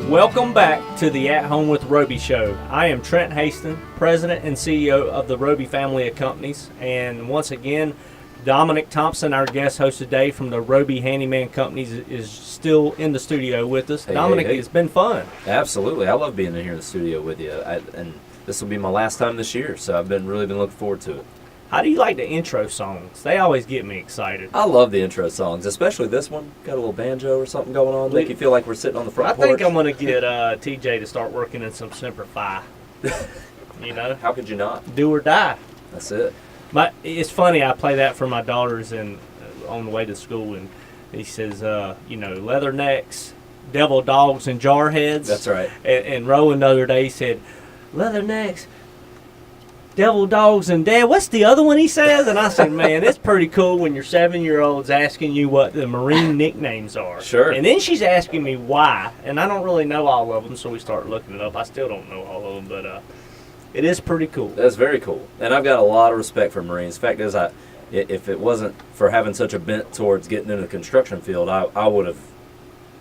Welcome back to the At Home with Roby show. I am Trent Haston, President and CEO of the Roby family of companies. And once again, Dominic Thompson, our guest host today from the Roby Handyman Companies, is still in the studio with us. Dominic, it's been fun. Absolutely. I love being in here in the studio with you. And this will be my last time this year, so I've been really looking forward to it. How do you like the intro songs? They always get me excited. I love the intro songs, especially this one. Got a little banjo or something going on. Make you feel like we're sitting on the front porch. I think I'm going to get TJ to start working in some Semper Fi. You know? How could you not? Do or die. That's it. It's funny, I play that for my daughters on the way to school, and he says, leather necks, devil dogs, and jar heads. That's right. And Rowan the other day said, leather necks, devil dogs, and dad, what's the other one he says? And I said, man, it's pretty cool when your 7-year-old's asking you what the Marine nicknames are. Sure. And then she's asking me why, and I don't really know all of them, so we start looking it up. I still don't know all of them, but it is pretty cool. That's very cool. And I've got a lot of respect for Marines. The fact is, if it wasn't for having such a bent towards getting into the construction field, I would have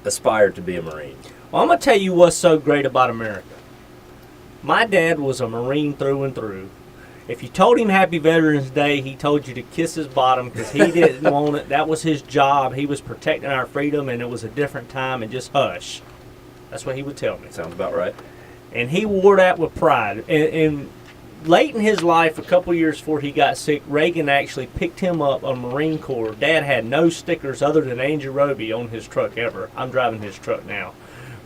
aspired to be a Marine. Well, I'm going to tell you what's so great about America. My dad was a Marine through and through. If you told him Happy Veterans Day, he told you to kiss his bottom because he didn't want it. That was his job. He was protecting our freedom, and it was a different time, and just hush. That's what he would tell me. Sounds about right. And he wore that with pride. And late in his life, a couple years before he got sick, Reagan actually picked him up on Marine Corps. Dad had no stickers other than Angel Roby on his truck ever. I'm driving his truck now.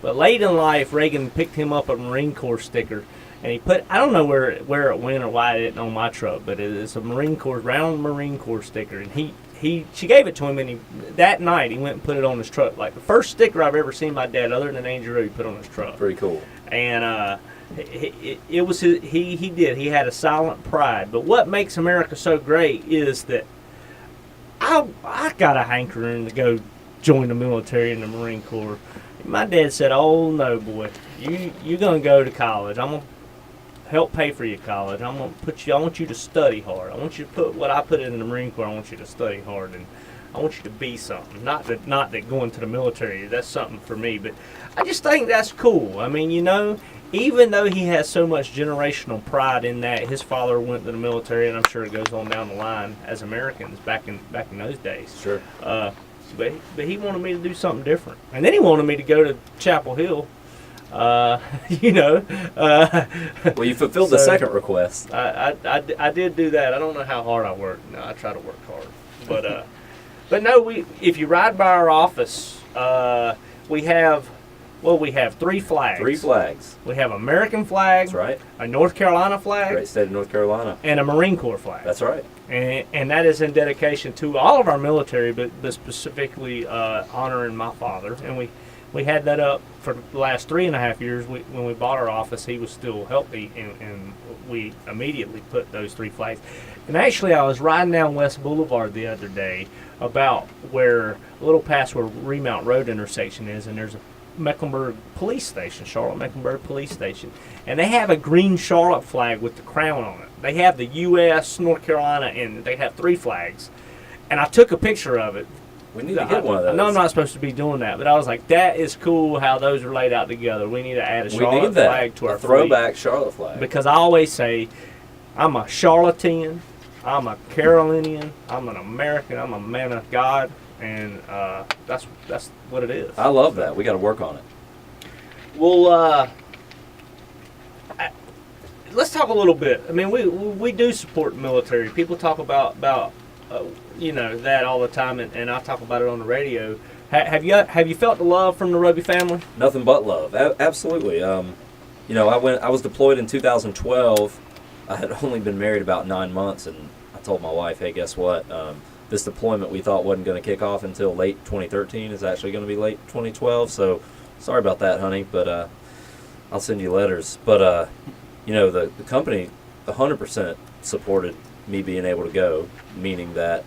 But late in life, Reagan picked him up a Marine Corps sticker. And he put, I don't know where it went or why it didn't on my truck, but it's a round Marine Corps sticker. And she gave it to him, and that night he went and put it on his truck. Like the first sticker I've ever seen my dad, other than Angel Roby, put on his truck. Pretty cool. And it was he did. He had a silent pride. But what makes America so great is that I got a hankering to go join the military in the Marine Corps. My dad said, "Oh no, boy, you're gonna go to college. I'm gonna help pay for your college. I want you to study hard. I want you to put what I put in the Marine Corps. I want you to study hard, and I want you to be something. Not that going to the military, that's something for me, but I just think that's cool. I mean, even though he has so much generational pride in that, his father went to the military, and I'm sure it goes on down the line as Americans back in those days. Sure. But he wanted me to do something different, and then he wanted me to go to Chapel Hill. Well, you fulfilled the second request. I did do that. I don't know how hard I worked. No, I try to work hard, but no. If you ride by our office, we have 3 flags. 3 flags. We have American flag. That's right. A North Carolina flag. Great state of North Carolina. And a Marine Corps flag. That's right. And that is in dedication to all of our military, but specifically honoring my father. And we had that up for the last 3.5 years. When we bought our office, he was still healthy, and we immediately put those 3 flags. And actually, I was riding down West Boulevard the other day about a little past where Remount Road intersection is, and there's a Mecklenburg Police Station, Charlotte Mecklenburg Police Station, and they have a green Charlotte flag with the crown on it. They have the U.S., North Carolina, and they have 3 flags. And I took a picture of it. We need to get one of those. I know I'm not supposed to be doing that, but I was like, that is cool how those are laid out together. We need to add a Charlotte flag to our throwback Charlotte flag. Because I always say, I'm a Charlottean, I'm a Carolinian, I'm an American, I'm a man of God, and that's what it is. I love that. We got to work on it. Well, let's talk a little bit. I mean, we do support the military. People talk about that all the time, and I talk about it on the radio. Have you felt the love from the Roby family? Nothing but love. Absolutely. I was deployed in 2012. I had only been married about 9 months, and I told my wife, hey, guess what? This deployment we thought wasn't going to kick off until late 2013 is actually going to be late 2012. So sorry about that, honey, but I'll send you letters. But the company 100% supported me being able to go, meaning that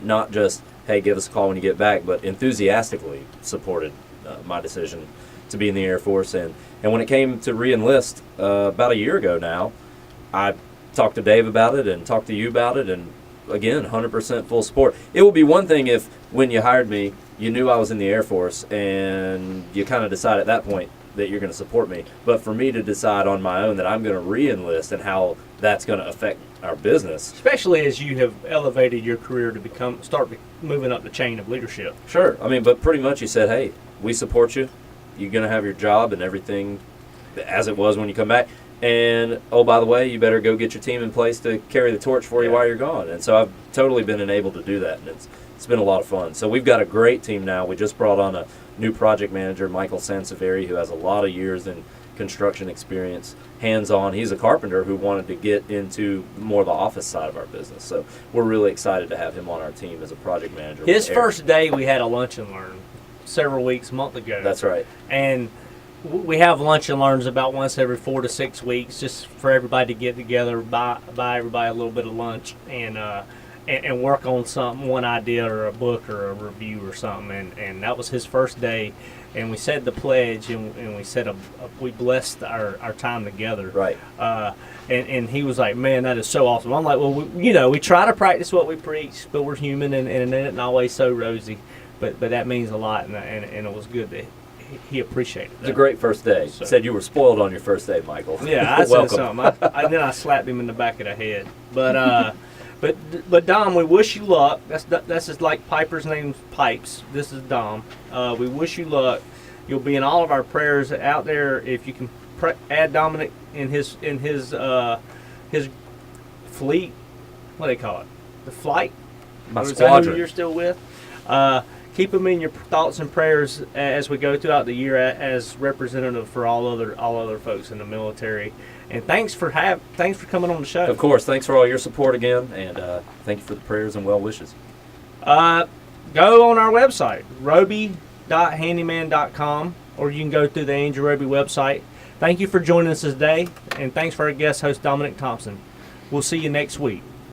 not just, hey, give us a call when you get back, but enthusiastically supported my decision to be in the Air Force. And when it came to re-enlist about a year ago now, I talked to Dave about it and talked to you about it, and again, 100% full support. It would be one thing if when you hired me, you knew I was in the Air Force, and you kind of decide at that point that you're going to support me. But for me to decide on my own that I'm going to re-enlist and how that's going to affect our business. Especially as you have elevated your career to start moving up the chain of leadership. Sure. I mean, but pretty much you said, hey, we support you. You're going to have your job and everything as it was when you come back. And, oh, by the way, you better go get your team in place to carry the torch for you while you're gone. And so I've totally been enabled to do that, and it's been a lot of fun. So we've got a great team now. We just brought on a new project manager, Michael Sanseveri, who has a lot of years in construction experience, hands-on. He's a carpenter who wanted to get into more of the office side of our business. So we're really excited to have him on our team as a project manager. His first day, we had a lunch and learn several weeks, a month ago. That's right. And we have lunch and learns about once every 4 to 6 weeks, just for everybody to get together, buy everybody a little bit of lunch, and work on one idea or a book or a review or something. And that was his first day. And we said the pledge, and we said we blessed our time together. Right. And he was like, man, that is so awesome. I'm like, well, we try to practice what we preach, but we're human, and it isn't always so rosy. But that means a lot, and it was good that he appreciated that. It's a great first day. So. Said you were spoiled on your first day, Michael. Yeah, I said Welcome. something. And then I slapped him in the back of the head. But Dom, we wish you luck. That's just like Piper's name's Pipes. This is Dom. We wish you luck. You'll be in all of our prayers out there. If you can add Dominic in his fleet, what do they call it? The flight. My Is that squadron. who you're still with? Keep them in your thoughts and prayers as we go throughout the year as representative for all other folks in the military. And thanks for coming on the show. Of course. Thanks for all your support again, and thank you for the prayers and well wishes. Go on our website, roby.handyman.com, or you can go through the Angel Roby website. Thank you for joining us today, and thanks for our guest host, Dominic Thompson. We'll see you next week.